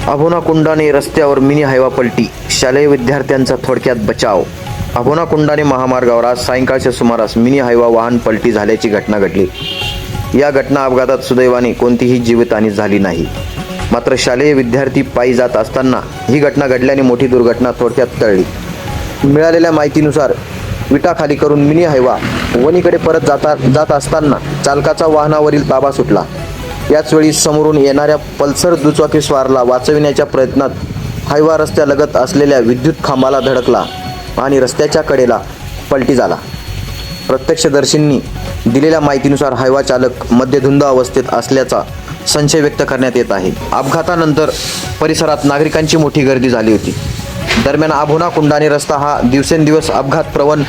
अभोना कुंडाने रस्त्यावर mini Hyva पलटी, शालेय विद्यार्थ्यांचा थोडक्यात बचाव. अभोना कुंडाने महामार्गावर आज सायंकाळच्या सुमारास मिनी हायवा वाहन पलटी झाल्याची घटना घडली. या घटना अपघातात सुदैवाने कोणतीही जीवितहानी झाली नाही. मात्र शालेय विद्यार्थी पायी जात असताना ही घटना घडल्याने मोठी दुर्घटना थोडक्यात टळली. मिळालेल्या माहितीनुसार विटा खाली करून मिनी हायवा वणीकडे परत जात असताना चालकाचा वाहनावरील ताबा सुटला. याचवेळी समोरून येणाऱ्या पल्सर दुचाकीस्वाराला वाचविण्याच्या प्रयत्नात हायवा रस्त्यालगत असलेल्या विद्युत खांबाला धडकला आणि रस्त्याच्या कडेला पलटी झाला. प्रत्यक्षदर्शींनी दिलेल्या माहितीनुसार हायवा चालक मद्यधुंद अवस्थेत असल्याचा संशय व्यक्त करण्यात येत आहे. अपघातानंतर परिसरात नागरिकांची मोठी गर्दी झाली होती. दरम्यान अभोना कुंडाने रस्ता हा दिवसेंदिवस अपघात प्रवण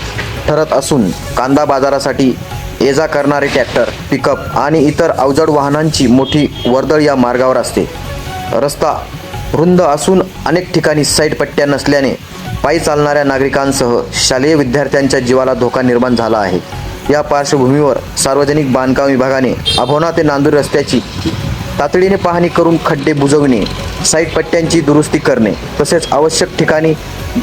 ठरत असून कांदा बाजारासाठी ये जा करणारे ट्रॅक्टर, पिकअप आणि इतर अवजड वाहनांची मोठी वर्दळ या मार्गावर असते. रस्ता रुंद असून अनेक ठिकाणी साईड पट्ट्या नसल्याने पायी चालणाऱ्या नागरिकांसह शालेय विद्यार्थ्यांच्या जीवाला धोका निर्माण झाला आहे. या पार्श्वभूमीवर सार्वजनिक बांधकाम विभागाने अभोना ते नांदूर रस्त्याची तातडीने पाहणी करून खड्डे बुजवणे, साईड पट्ट्यांची दुरुस्ती करणे तसेच आवश्यक ठिकाणी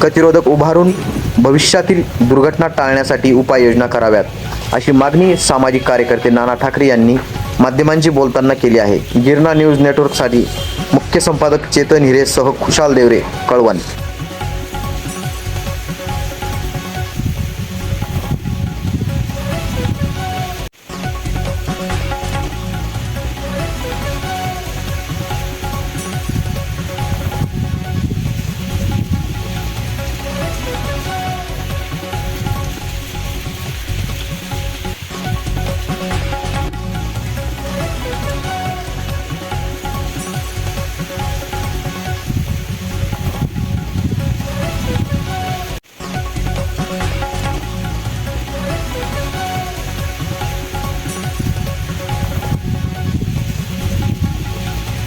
गतिरोधक उभारून भविष्यातील दुर्घटना टाळण्यासाठी उपाययोजना कराव्यात, अशी मागणी सामाजिक कार्यकर्ते नाना ठाकरे यांनी माध्यमांशी बोलताना केली आहे. गिरणा न्यूज नेटवर्कसाठी मुख्य संपादक चेतन हिरेसह खुशाल देवरे, कळवण.